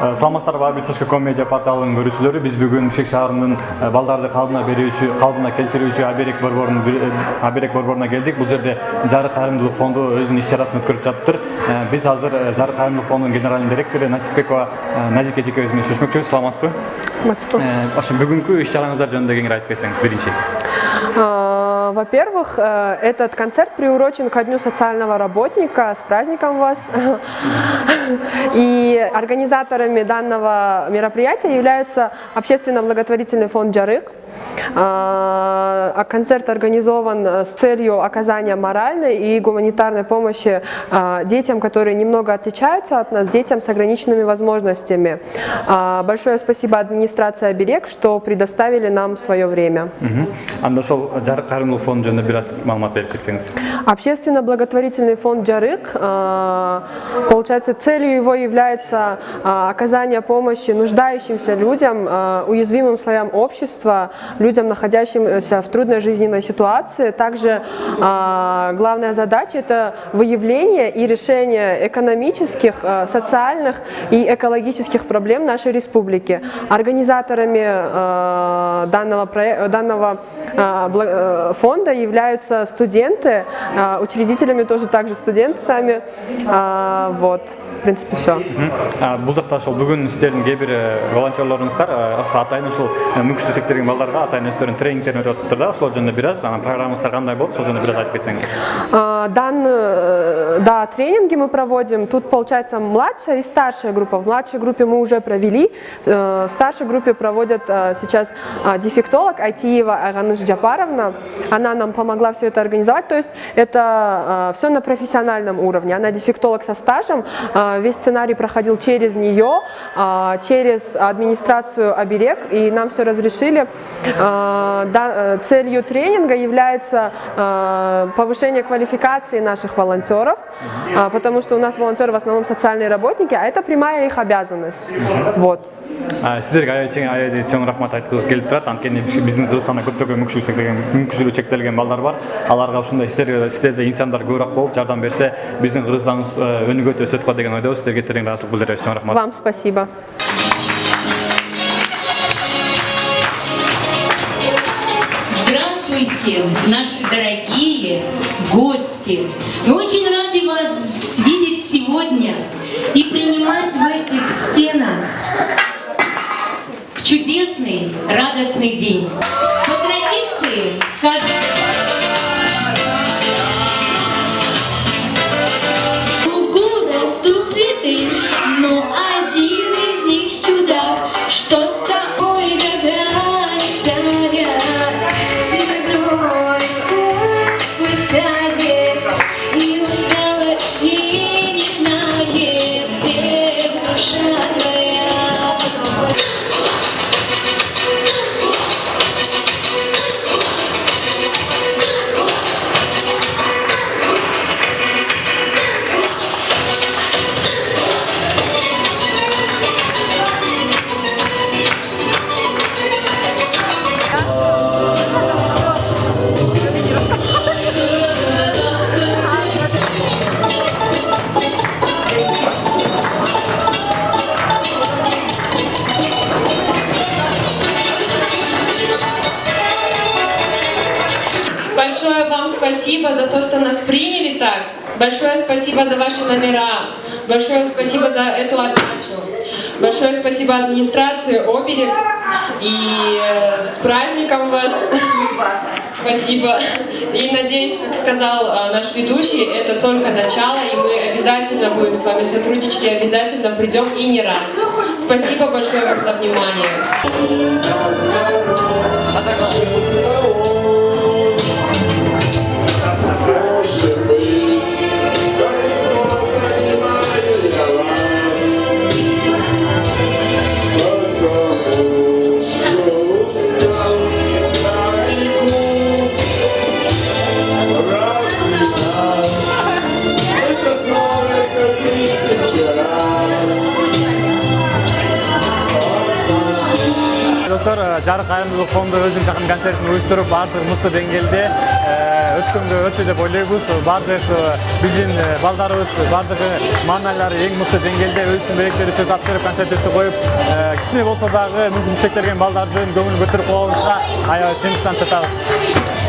Саламатсыздарбы, Абитошка комедия порталынын көрүүчүлөрү. Биз бүгүн Бишкек шаарынын балдарды калыбына келтирүүчү Аберек борборуна келдик. Бул жерде Жарык кайрымдуулук фонду өзүнүн иш-чарасын өткөрүп жатыптыр. Биз азыр Жарык кайрымдуулук фондунун генеральный директору Насипбекова Назике эжекебиз менен сүйлөшмөкчүбүз. Саламатсызбы? Ошо бүгүнкү иш-чараңыздар жөнүндө кеңири айтып кетсеңиз, биринчи. Во-первых, этот концерт приурочен ко Дню социального работника. С праздником вас! И организаторами данного мероприятия являются общественно-благотворительный фонд «Жарык». Концерт организован с целью оказания моральной и гуманитарной помощи детям, которые немного отличаются от нас, детям с ограниченными возможностями. Большое спасибо администрации Аберег, что предоставили нам свое время. Общественно-благотворительный фонд «Жарык», получается, целью его является оказание помощи нуждающимся людям, уязвимым слоям общества, людям, находящимся в трудной жизненной ситуации. Также главная задача – это выявление и решение экономических, социальных и экологических проблем нашей республики. Организаторами данного фонда являются студенты, учредителями тоже также студенты сами. Вот. В принципе, все. Бул жакта ошол бүгүн сиздердин кээ бир волонтерлоруңуздар атайын ушул мүмкүнчүлүгү чектелген балдарга атайын өздөрүнүн тренингдерин өтүп атыптыр да. Ошол жөнүндө бир аз программаңыздар кандай болот, ошол жөнүндө бир аз айтып кетсеңиз. Да, тренинги мы проводим. Тут получается младшая и старшая группа. В младшей группе мы уже провели. В старшей группе проводят сейчас дефектолог Айтиева Аганыш Джапаровна. Она нам помогла все это организовать. То есть это все на профессиональном уровне. Она дефектолог со стажем. Весь сценарий проходил через нее, через администрацию Аберег, и нам все разрешили. Целью тренинга является повышение квалификации наших волонтеров, потому что у нас волонтеры в основном социальные работники, а это прямая их обязанность. Вот. Сиздерге аябай чоң рахмат айткыбыз келип турат. Анткени биздин Кыргызстанда көптөгөн мүмкүнчүлүгү чектелген балдар бар. Аларга ушундай сиздердей инсандар көбүрөөк болуп жардам берсе, биздин Кыргызстаныбыз өнүгөт өсөт го деген ойдобуз. Сиздерге терең ыраазычылык билдиребиз. Чоң рахмат. Вам спасибо. Здравствуйте, наши дорогие гости. Мы очень рады вас видеть сегодня и принимать в этих стенах в чудесный, радостный день. По традиции, как растут цветы, но один из них чудак, что-то ой, года стоят, серебро выстает, и усталости не знает, где душа твоя. Большое вам спасибо за то, что нас приняли так. Большое спасибо за ваши номера. Большое спасибо за эту отдачу. Большое спасибо администрации Аберег. И с праздником вас. Спасибо. И надеюсь, как сказал наш ведущий, это только начало, и мы обязательно будем с вами сотрудничать, и обязательно придем и не раз. Спасибо большое вам за внимание. Жарык кайрымдуулук фонду өзүнүн чакын концертин уюштуруп, артык мыкты деңгээлде өткөнгө өтү деп ойлойбуз. Бардык биздин балдарыбыз бардыгы маанайлары эң мыкты деңгээлде өзүнүн белектерин тапшырып, концертти коюп, кичине болсо дагы мүмкүнчүлүк чектелген балдардын көңүлүн көтөрүп коебузга аябай сыймыктан жатабыз.